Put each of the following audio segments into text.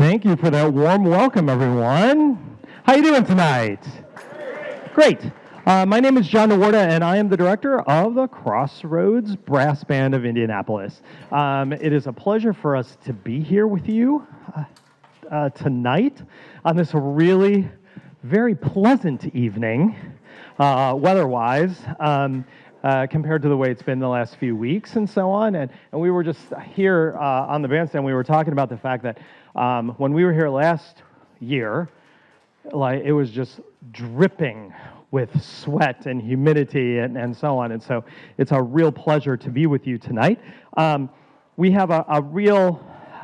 Thank you for that warm welcome, everyone. How you doing tonight? Great. My name is John Nawarda, and I am the director of the Crossroads Brass Band of Indianapolis. It is a pleasure for us to be here with you tonight on this really very pleasant evening, weather-wise, compared to the way it's been the last few weeks and so on. And we were just here on the bandstand, we were talking about the fact that when we were here last year, like it was just dripping with sweat and humidity and so on. And so it's a real pleasure to be with you tonight. We have a real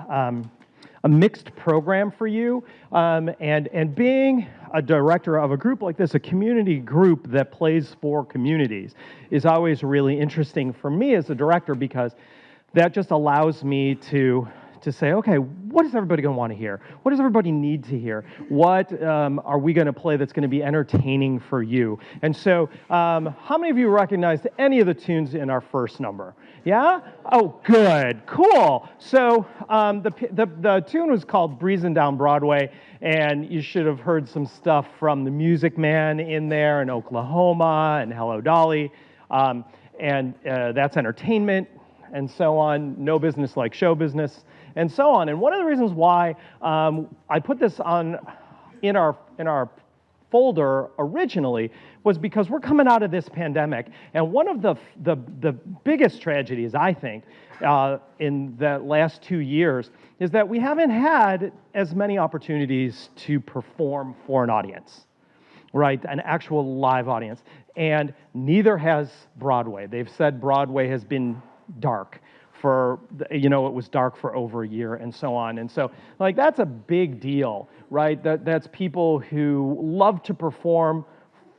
a mixed program for you. And being a director of a group like this, a community group that plays for communities, is always really interesting for me as a director, because that just allows me to say, okay, what is everybody going to want to hear? What does everybody need to hear? What are we going to play that's going to be entertaining for you? And so, how many of you recognized any of the tunes in our first number? Yeah? Oh, good, cool. So the tune was called Breezin' Down Broadway, and you should have heard some stuff from the Music Man in there, and Oklahoma, and Hello Dolly, and that's entertainment, and so on. No business like show business, and so on. And one of the reasons why I put this in our folder originally was because we're coming out of this pandemic, and one of the biggest tragedies, I think, in the last 2 years is that we haven't had as many opportunities to perform for an audience, right? An actual live audience. And neither has Broadway. They've said Broadway has been dark for, it was dark for over a year and so on. And so, like, that's a big deal, right? That's people who love to perform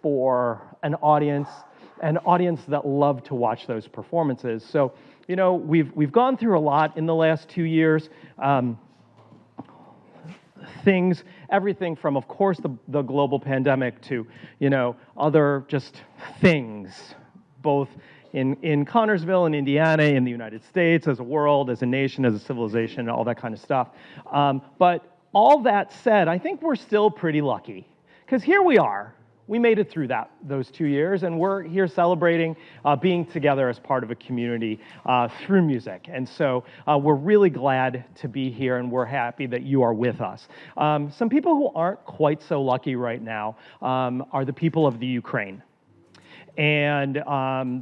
for an audience that love to watch those performances. So, we've gone through a lot in the last 2 years. Everything from, of course, the global pandemic to, other just things, both in Connorsville, in Indiana, in the United States, as a world, as a nation, as a civilization, all that kind of stuff. But all that said, I think we're still pretty lucky, because here we are. We made it through those 2 years, and we're here celebrating being together as part of a community through music. And so we're really glad to be here, and we're happy that you are with us. Some people who aren't quite so lucky right now are the people of the Ukraine. And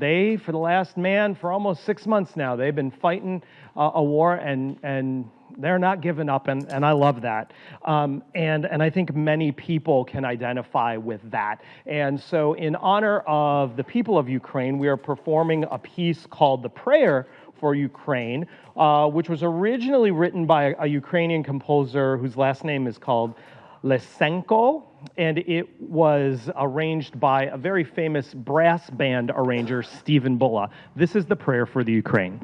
they, for almost 6 months now, they've been fighting a war, and they're not giving up, and I love that. And I think many people can identify with that. And so in honor of the people of Ukraine, we are performing a piece called The Prayer for Ukraine, which was originally written by a Ukrainian composer whose last name is called Lysenko, and it was arranged by a very famous brass band arranger, Stephen Bulla. This is The Prayer for the Ukraine.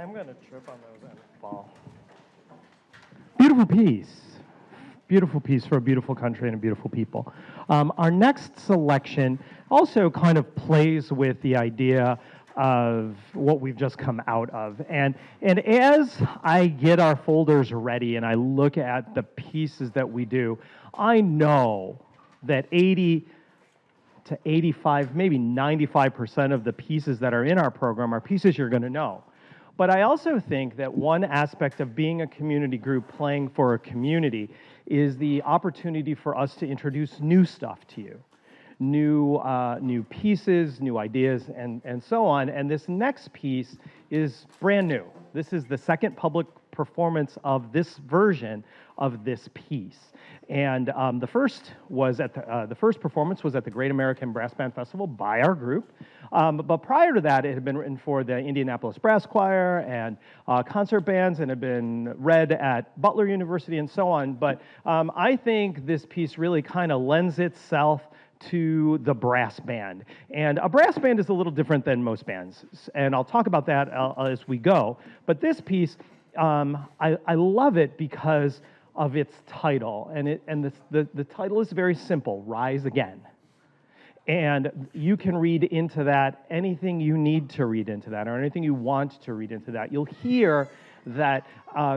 I'm going to trip on those and fall. Beautiful piece. Beautiful piece for a beautiful country and a beautiful people. Our next selection also kind of plays with the idea of what we've just come out of. And as I get our folders ready and I look at the pieces that we do, I know that 80 to 85, maybe 95% of the pieces that are in our program are pieces you're going to know. But I also think that one aspect of being a community group playing for a community is the opportunity for us to introduce new stuff to you. New pieces, new ideas, and so on. And this next piece is brand new. This is the second public performance of this version of this piece. And the first performance was at the Great American Brass Band Festival by our group. But prior to that, it had been written for the Indianapolis Brass Choir and concert bands, and had been read at Butler University and so on. But I think this piece really kind of lends itself to the brass band. And a brass band is a little different than most bands, and I'll talk about that as we go. But this piece, I love it because of its title, and the title is very simple, Rise Again. And you can read into that anything you need to read into that, or anything you want to read into that. You'll hear that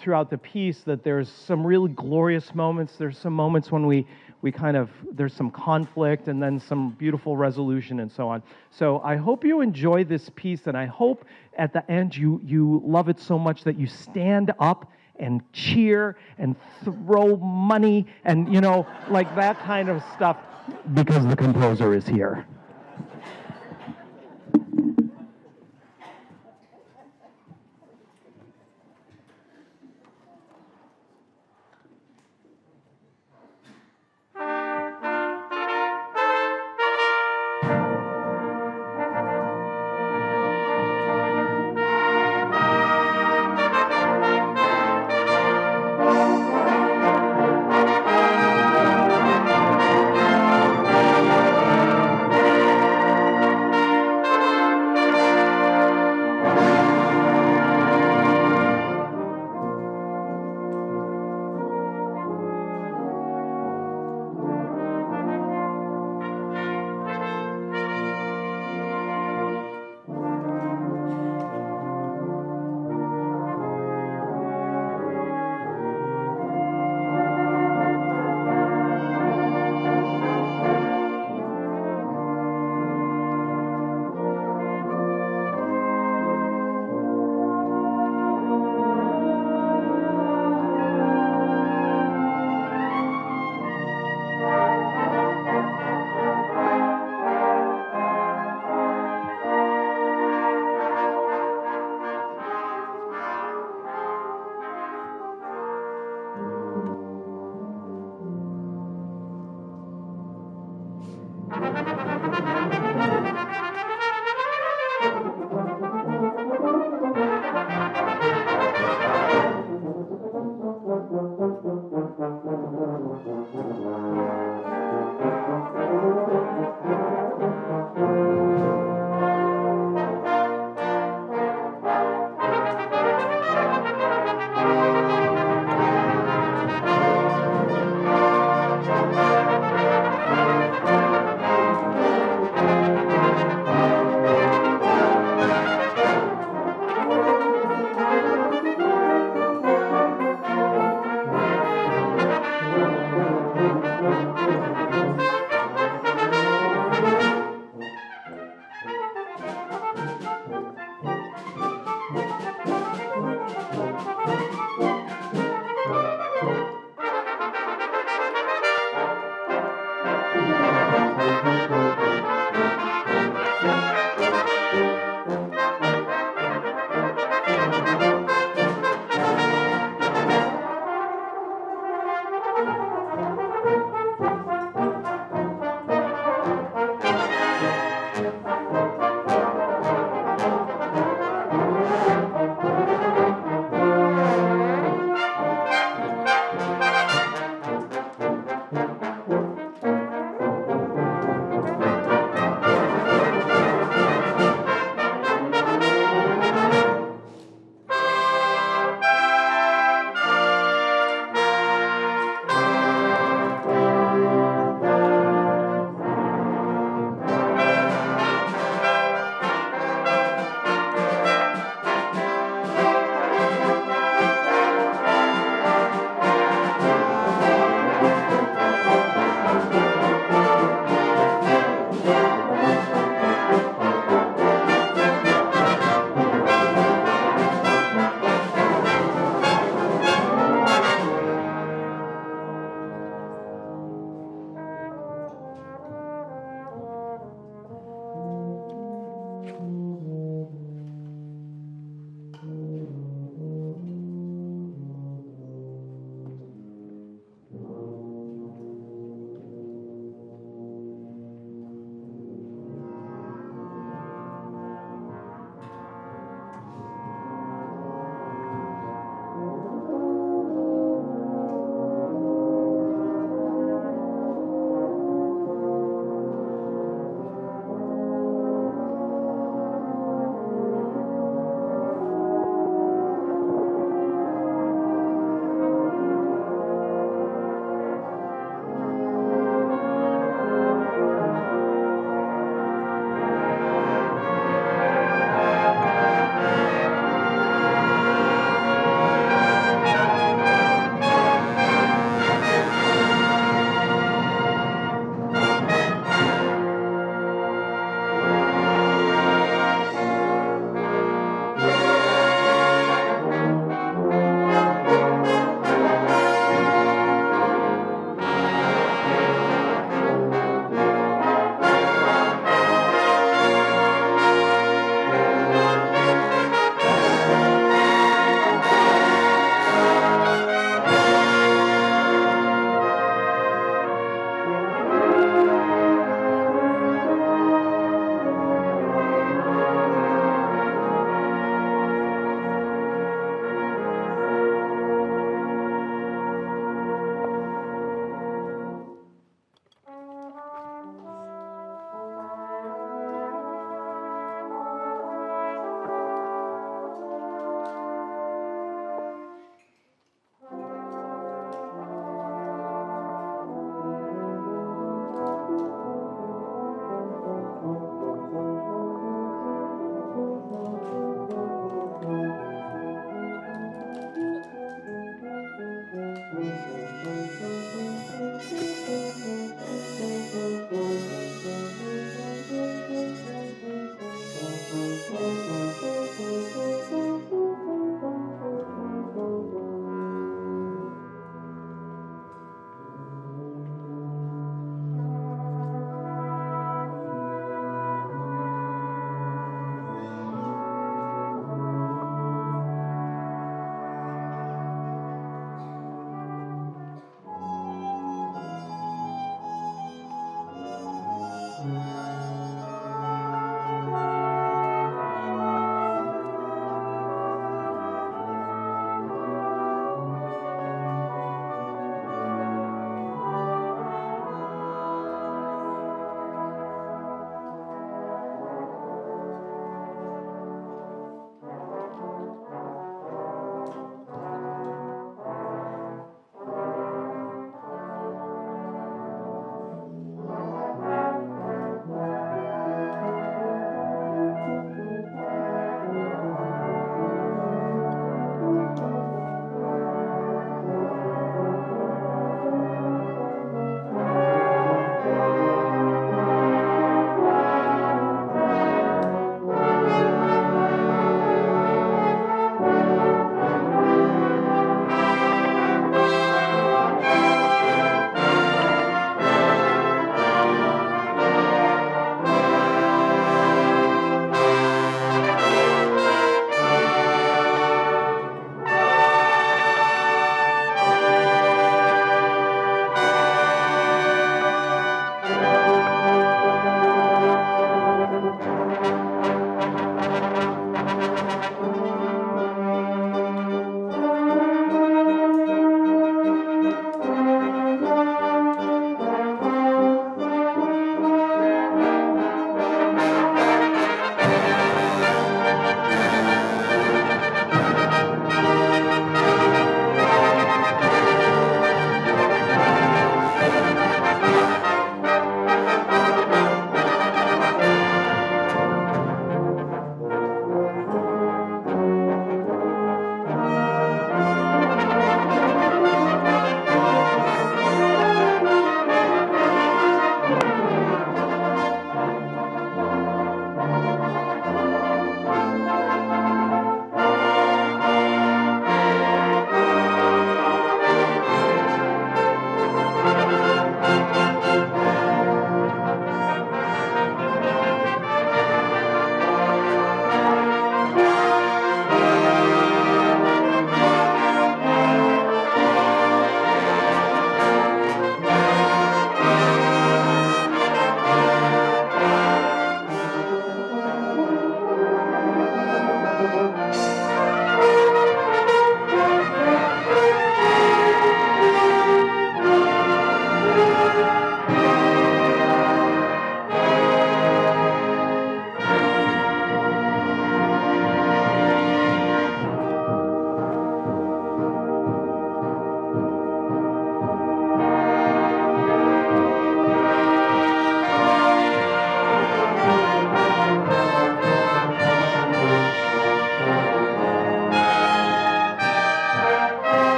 throughout the piece that there's some really glorious moments. There's some moments when there's some conflict and then some beautiful resolution and so on. So I hope you enjoy this piece, and I hope at the end you love it so much that you stand up and cheer and throw money and, like that kind of stuff, because the composer is here.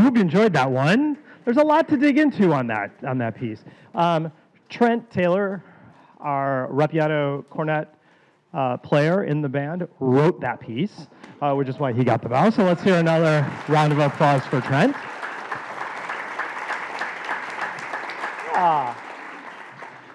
hope you enjoyed that one. There's a lot to dig into on that piece. Trent Taylor, our Rapiano cornet player in the band, wrote that piece, which is why he got the bow. So let's hear another round of applause for Trent.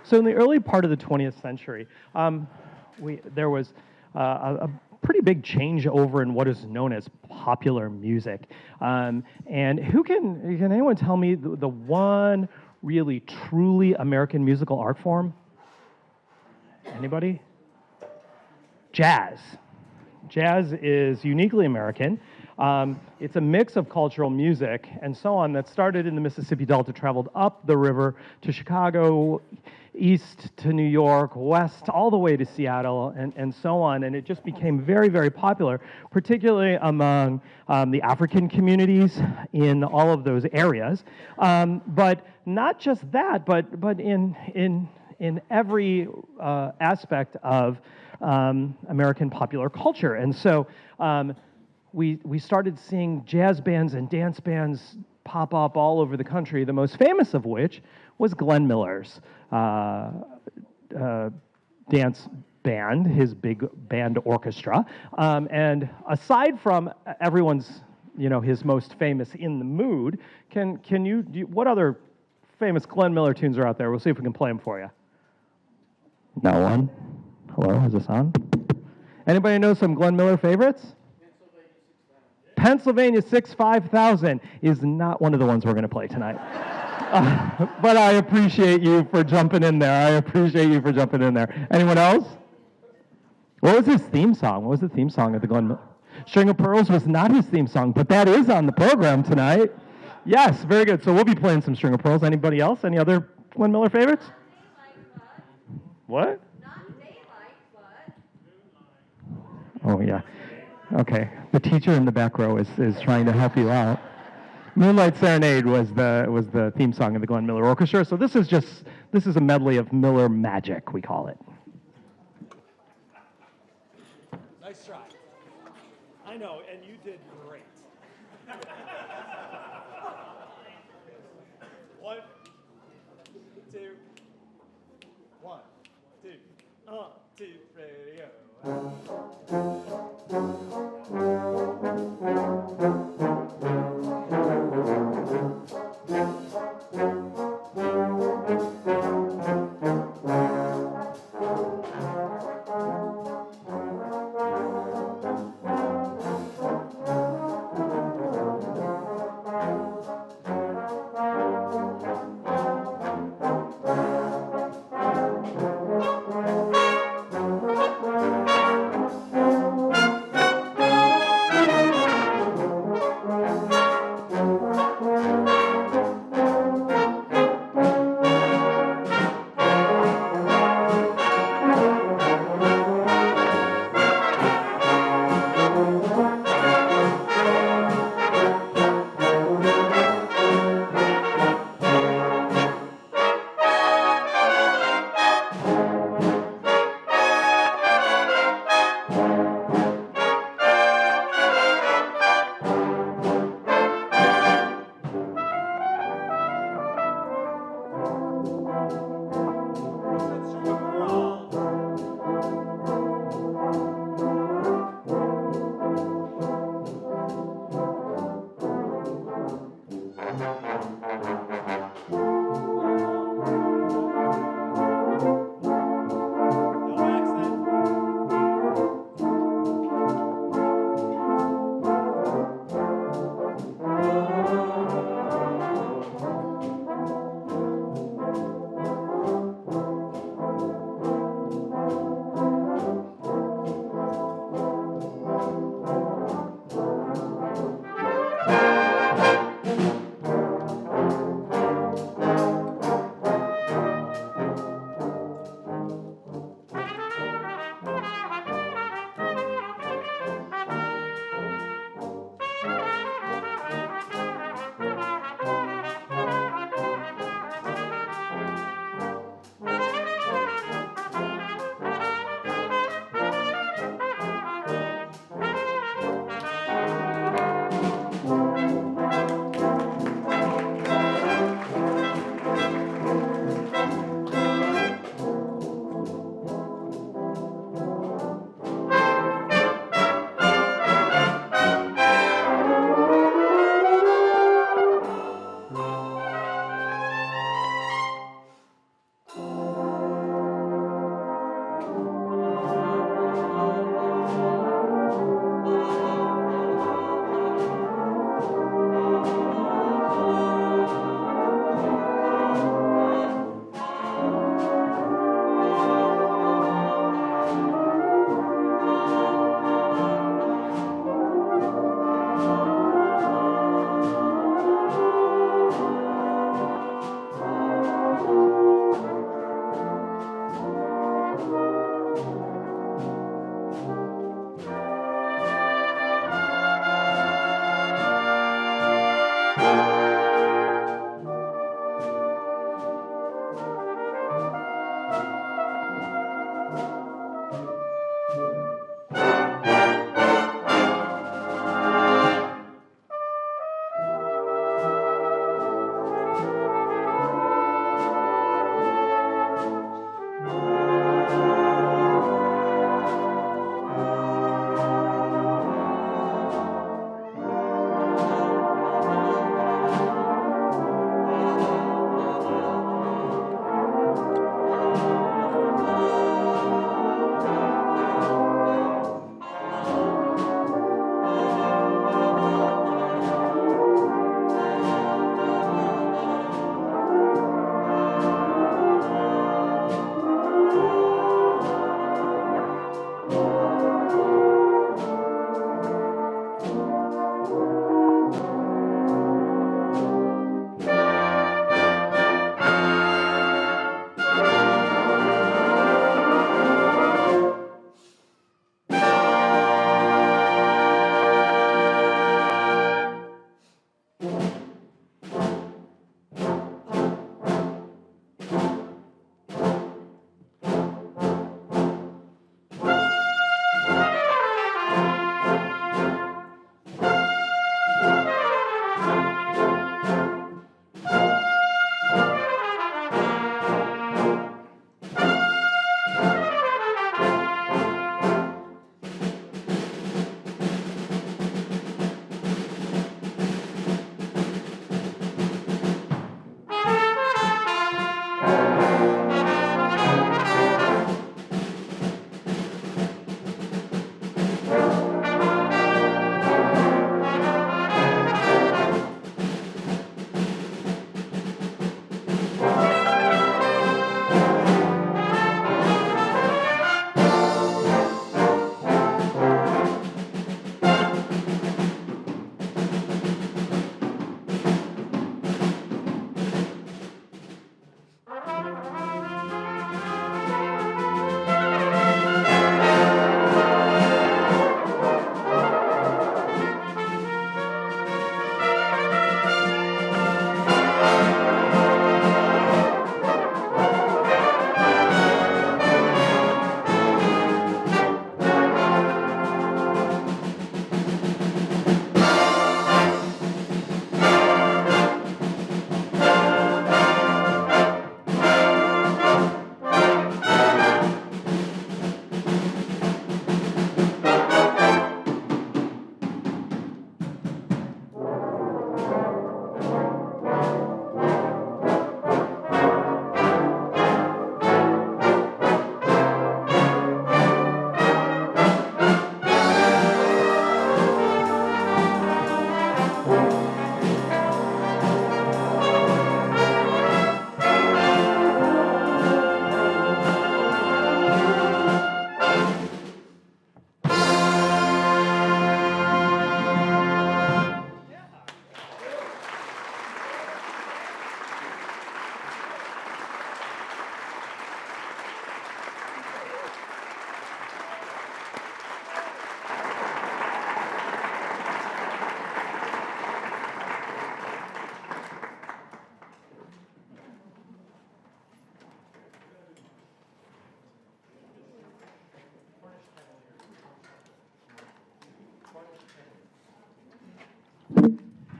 So in the early part of the 20th century, there was a pretty big changeover in what is known as popular music. And can anyone tell me the one really truly American musical art form? Anybody? Jazz. Jazz is uniquely American. It's a mix of cultural music and so on that started in the Mississippi Delta, traveled up the river to Chicago, east to New York, west all the way to Seattle, and so on. And it just became very, very popular, particularly among the African communities in all of those areas. But not just that, but in every aspect of American popular culture. And so we started seeing jazz bands and dance bands pop up all over the country, the most famous of which was Glenn Miller's dance band, his big band orchestra. And aside from everyone's, his most famous In the Mood, what other famous Glenn Miller tunes are out there? We'll see if we can play them for you. No one? Hello, is this on? Anybody know some Glenn Miller favorites? Pennsylvania 6-5000 is not one of the ones we're going to play tonight. But I appreciate you for jumping in there. Anyone else? What was his theme song? What was the theme song of the Glenn Miller? String of Pearls was not his theme song, but that is on the program tonight. Yes, very good. So we'll be playing some String of Pearls. Anybody else? Any other Glenn Miller favorites? What? Not Daylight, but... Oh, yeah. Okay. The teacher in the back row is trying to help you out. Moonlight Serenade was the theme song of the Glenn Miller Orchestra. So this is a medley of Miller magic, we call it. Nice try. I know, and you did great. One, two, 2, ready, go.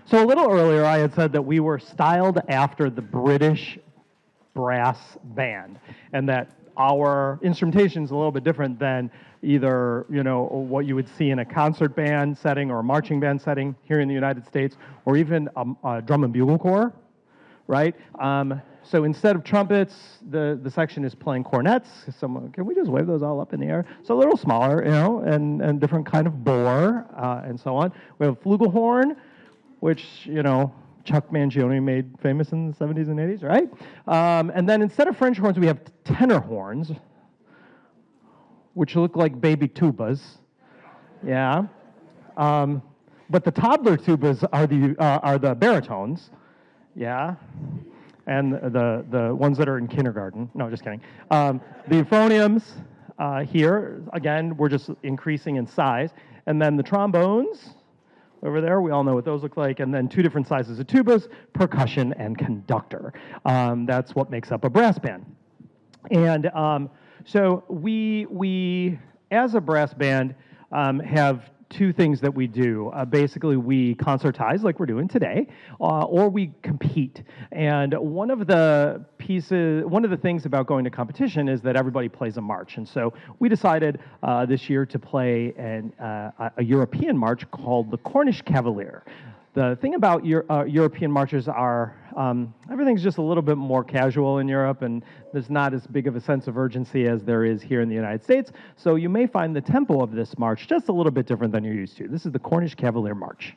So a little earlier, I had said that we were styled after the British brass band, and that our instrumentation is a little bit different than either what you would see in a concert band setting or a marching band setting here in the United States, or even a drum and bugle corps, right? So instead of trumpets, the section is playing cornets. Can we just wave those all up in the air? So a little smaller, and different kind of bore, and so on. We have flugelhorn, which, Chuck Mangione made famous in the 70s and 80s, right? And then instead of French horns, we have tenor horns, which look like baby tubas. Yeah. But the toddler tubas are the baritones. Yeah. And the ones that are in kindergarten. No, just kidding. The euphoniums here, again, we're just increasing in size. And then the trombones over there, we all know what those look like. And then two different sizes of tubas, percussion and conductor. That's what makes up a brass band. And so we, as a brass band, have two things that we do. Basically, we concertize like we're doing today, or we compete. And one of the things about going to competition is that everybody plays a march. And so we decided this year to play a European march called the Cornish Cavalier. The thing about European marches are everything's just a little bit more casual in Europe, and there's not as big of a sense of urgency as there is here in the United States. So you may find the tempo of this march just a little bit different than you're used to. This is the Cornish Cavalier March.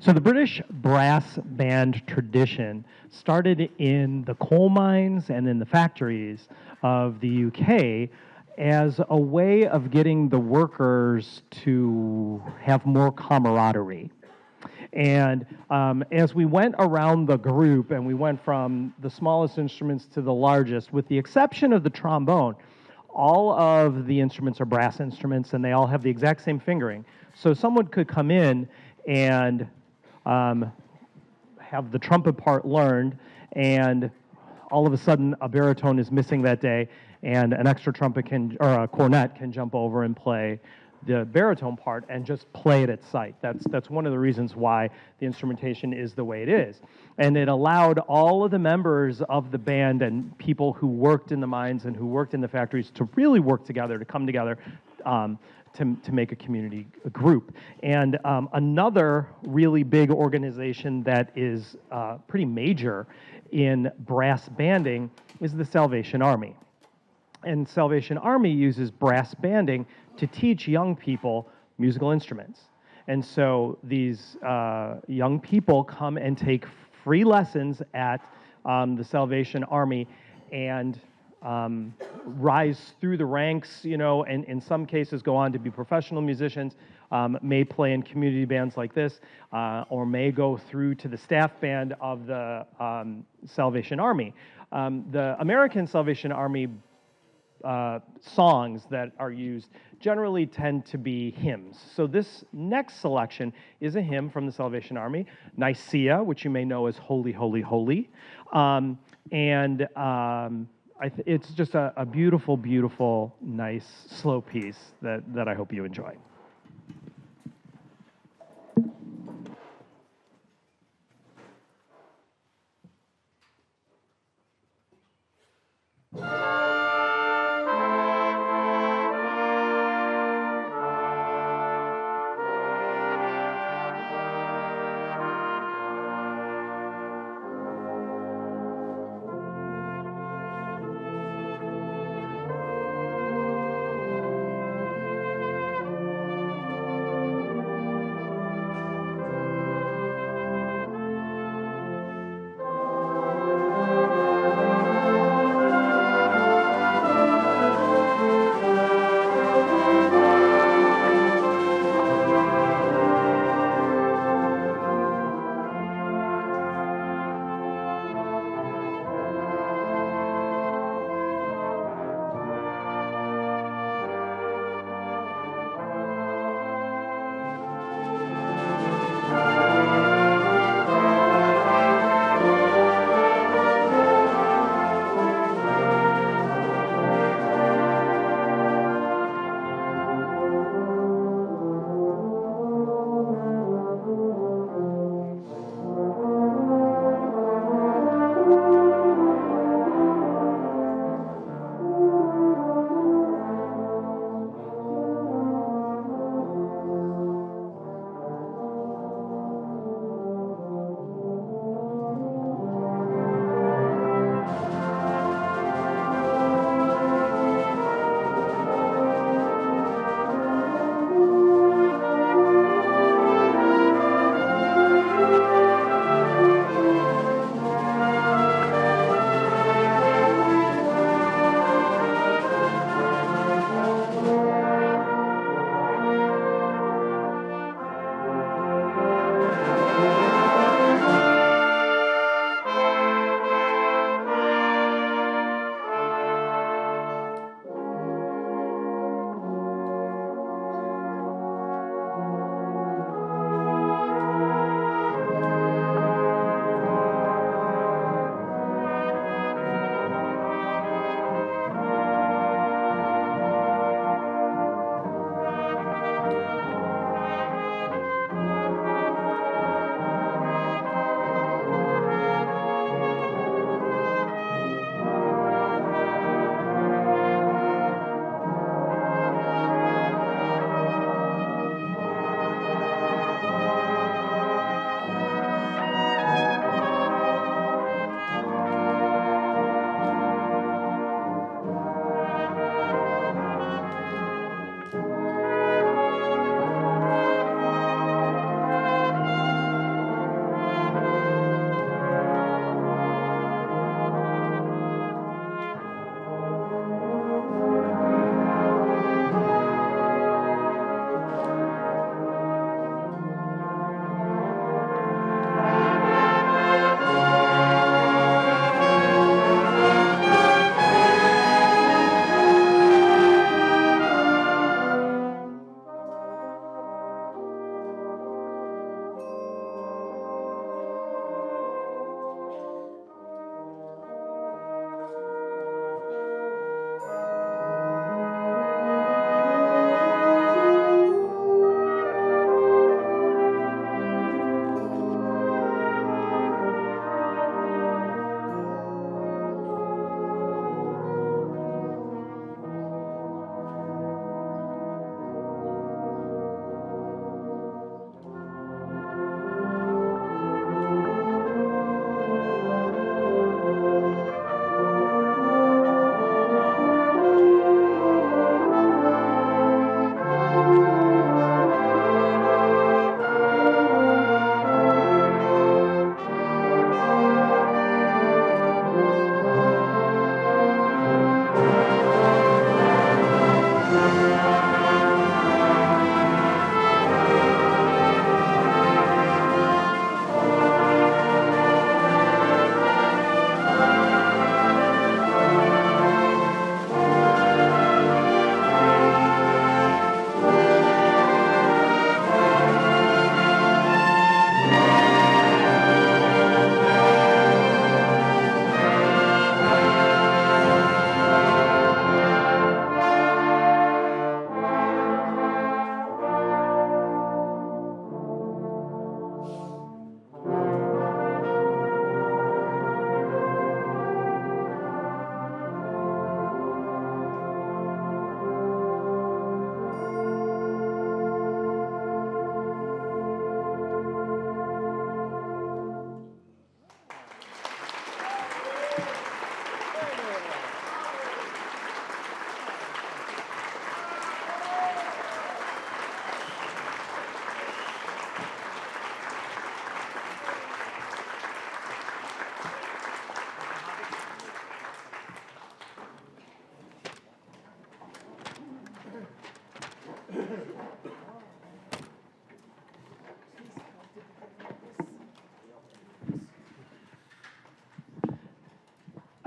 So the British brass band tradition started in the coal mines and in the factories of the UK as a way of getting the workers to have more camaraderie. And as we went around the group and we went from the smallest instruments to the largest, with the exception of the trombone, all of the instruments are brass instruments and they all have the exact same fingering. So someone could come in and have the trumpet part learned, and all of a sudden a baritone is missing that day, and an extra trumpet or a cornet can jump over and play the baritone part and just play it at sight. That's one of the reasons why the instrumentation is the way it is. And it allowed all of the members of the band and people who worked in the mines and who worked in the factories to really work together, to come together, to make a community group. And another really big organization that is pretty major in brass banding is the Salvation Army. And Salvation Army uses brass banding to teach young people musical instruments. And so these young people come and take free lessons at the Salvation Army and rise through the ranks, and in some cases go on to be professional musicians, may play in community bands like this, or may go through to the staff band of the Salvation Army. The American Salvation Army songs that are used generally tend to be hymns. So this next selection is a hymn from the Salvation Army, Nicaea, which you may know as Holy, Holy, Holy. It's just a beautiful, beautiful, nice, slow piece that I hope you enjoy.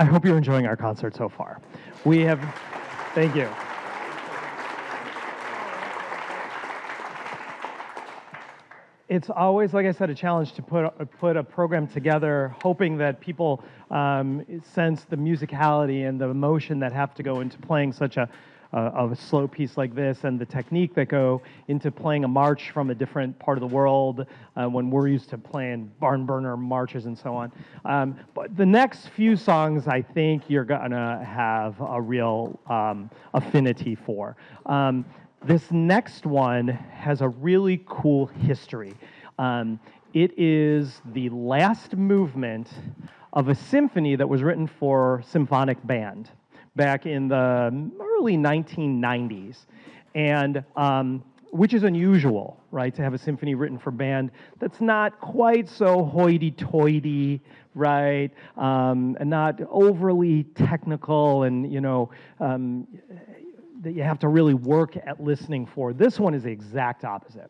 I hope you're enjoying our concert so far. We have, thank you. It's always, like I said, a challenge to put a program together, hoping that people sense the musicality and the emotion that have to go into playing such a slow piece like this, and the technique that go into playing a march from a different part of the world when we're used to playing barn burner marches and so on. But the next few songs, I think you're gonna have a real affinity for. This next one has a really cool history. It is the last movement of a symphony that was written for symphonic band back in the early 1990s, and which is unusual, right, to have a symphony written for band that's not quite so hoity-toity, right, and not overly technical, and that you have to really work at listening for. This one is the exact opposite.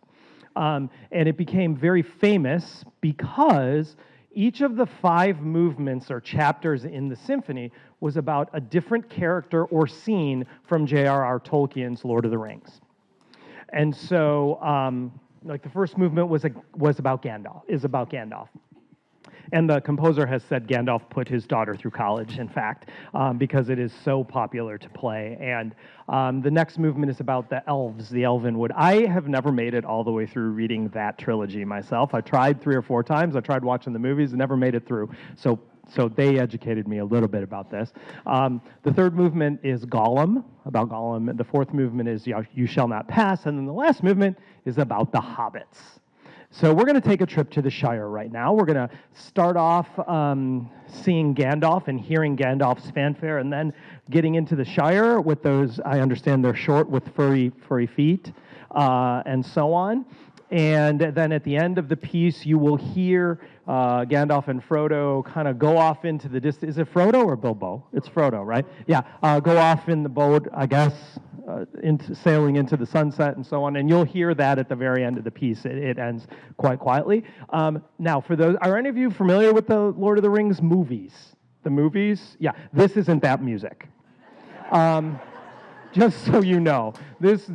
And it became very famous because each of the 5 movements or chapters in the symphony was about a different character or scene from J.R.R. Tolkien's Lord of the Rings. And so, like the first movement was about Gandalf. And the composer has said Gandalf put his daughter through college, in fact, because it is so popular to play. And the next movement is about the elves, the Elvenwood. I have never made it all the way through reading that trilogy myself. I tried 3 or 4 times. I tried watching the movies and never made it through. So they educated me a little bit about this. The third movement is Gollum, about Gollum. The fourth movement is You Shall Not Pass. And then the last movement is about the hobbits. So we're going to take a trip to the Shire right now. We're going to start off seeing Gandalf and hearing Gandalf's fanfare, and then getting into the Shire with those, I understand they're short with furry feet, and so on. And then at the end of the piece, you will hear Gandalf and Frodo kind of go off into the distance. Is it Frodo or Bilbo? It's Frodo, right? Yeah, go off in the boat, I guess, sailing into the sunset and so on. And you'll hear that at the very end of the piece. It ends quite quietly. Now, for those, are any of you familiar with the Lord of the Rings movies? The movies? Yeah, this isn't that music. Just so you know, this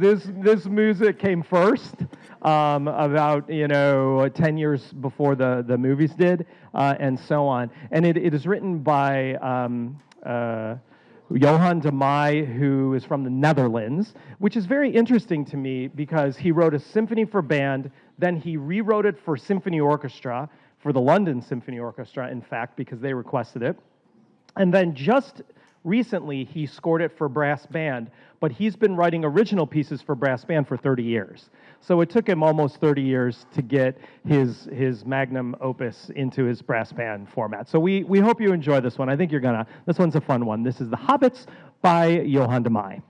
music came first, about 10 years before the movies did, and so on. And it is written by Johan de Meij, who is from the Netherlands, which is very interesting to me because he wrote a symphony for band, then he rewrote it for symphony orchestra, for the London Symphony Orchestra, in fact, because they requested it. And then just recently, he scored it for brass band, but he's been writing original pieces for brass band for 30 years. So it took him almost 30 years to get his magnum opus into his brass band format. So we hope you enjoy this one. I think this one's a fun one. This is The Hobbits by Johan de Meij.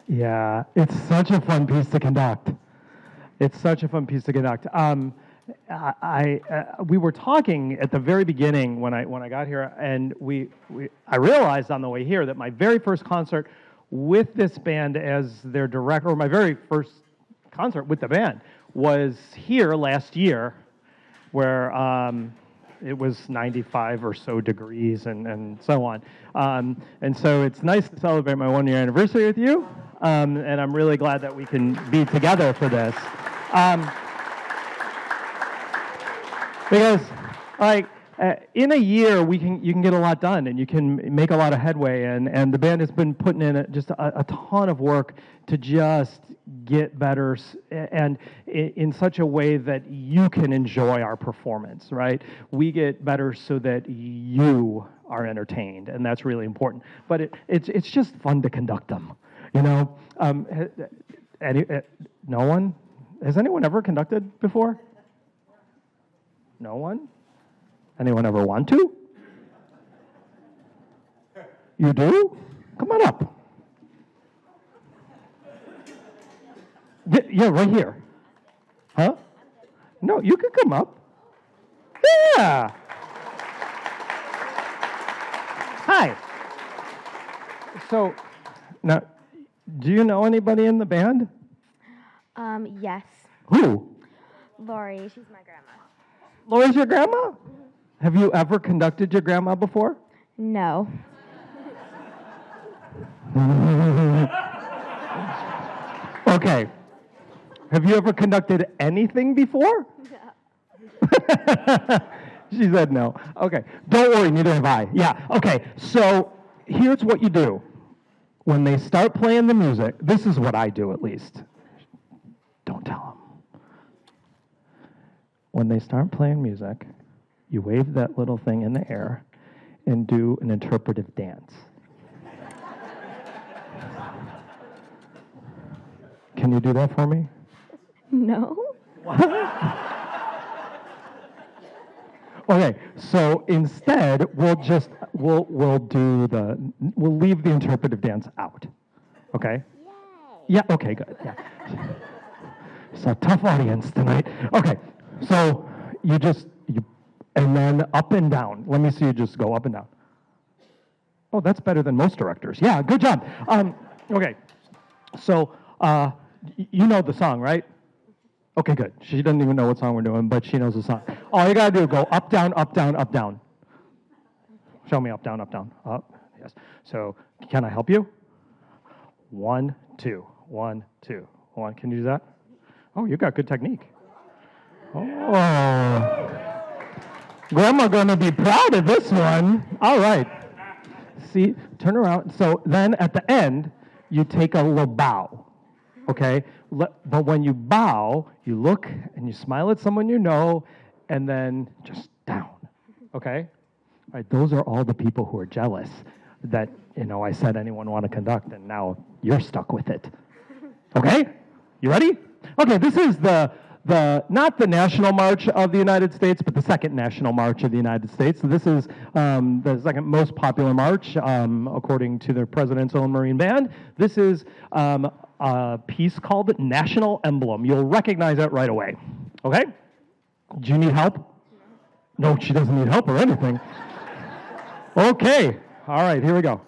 Yeah, it's such a fun piece to conduct. It's such a fun piece to conduct. We were talking at the very beginning when I got here, and I realized on the way here that my very first concert with this band as their director, or my very first concert with the band, was here last year, where it was 95 or so degrees and so on. And so it's nice to celebrate my 1-year anniversary with you, and I'm really glad that we can be together for this. Because, like, in a year, you can get a lot done, and you can make a lot of headway, and the band has been putting in just a ton of work to just get better, and in such a way that you can enjoy our performance, right? We get better so that you are entertained, and that's really important. But it's just fun to conduct them, you know? No one? Has anyone ever conducted before? No one? Anyone ever want to? You do? Come on up. Yeah, right here. Huh? No, you can come up. Yeah. Hi. So, now, do you know anybody in the band? Yes. Who? Lori, she's my grandma. Lori's your grandma? Have you ever conducted your grandma before? No. Okay. Have you ever conducted anything before? No. She said no. Okay. Don't worry, neither have I. Yeah. Okay. So here's what you do. When they start playing the music, this is what I do at least. Don't tell them. When they start playing music, you wave that little thing in the air and do an interpretive dance. Can you do that for me? No. Okay, so instead we'll leave the interpretive dance out. Okay? Yay. Yeah, okay, good. Yeah. It's a tough audience tonight. Okay. So and then up and down. Let me see you just go up and down. Oh, that's better than most directors. Yeah, good job. Okay. So you know the song, right? Okay, good. She doesn't even know what song we're doing, but she knows the song. All you gotta do is go up, down, up, down, up, down. Show me up, down, up. Yes. So can I help you? 1, 2, 1, 2, 1. Can you do that? Oh, you got good technique. Oh. Grandma gonna be proud of this one. All right. See, turn around. So then at the end, you take a little bow. Okay? But when you bow, you look and you smile at someone you know, and then just down. Okay? All right, those are all the people who are jealous that, I said anyone want to conduct, and now you're stuck with it. Okay? You ready? Okay, this is not the national march of the United States, but the second national march of the United States. So this is the second most popular march, according to the President's own Marine Band. This is a piece called National Emblem. You'll recognize it right away. Okay? Do you need help? No, she doesn't need help or anything. Okay. All right, here we go.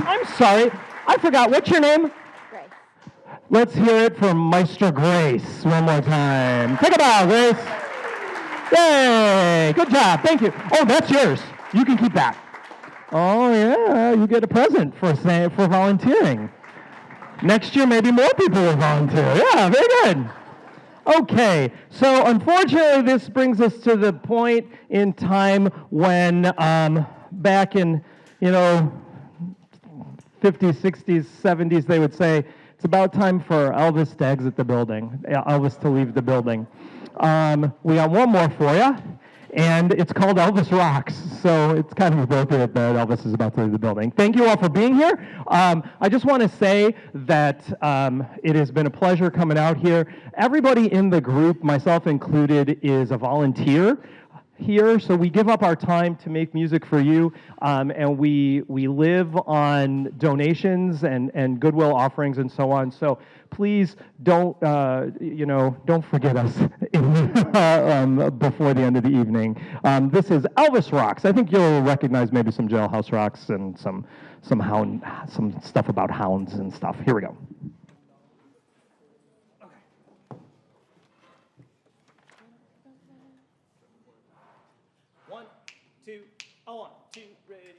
I'm sorry. I forgot. What's your name? Grace. Let's hear it from Maestra Grace one more time. Take a bow, Grace. Yay! Good job. Thank you. Oh, that's yours. You can keep that. Oh, yeah. You get a present for volunteering. Next year, maybe more people will volunteer. Yeah, very good. Okay, so unfortunately, this brings us to the point in time when back in, 50s, 60s, 70s, they would say, it's about time for Elvis to exit the building, Elvis to leave the building. We got one more for you, and it's called Elvis Rocks, so it's kind of appropriate that Elvis is about to leave the building. Thank you all for being here. I just want to say that it has been a pleasure coming out here. Everybody in the group, myself included, is a volunteer here, so we give up our time to make music for you, and we live on donations and goodwill offerings and so on. So please don't forget us before the end of the evening. This is Elvis Rocks. I think you'll recognize maybe some Jailhouse Rocks and some stuff about hounds and stuff. Here we go. One, two, ready.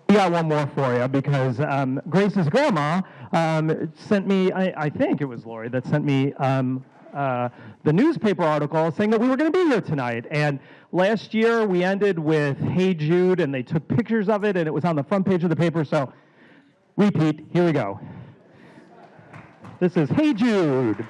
We got one more for you because Grace's grandma sent me, I think it was Lori that sent me the newspaper article saying that we were going to be here tonight. And last year we ended with Hey Jude, and they took pictures of it, and it was on the front page of the paper. So, repeat, here we go. This is Hey Jude.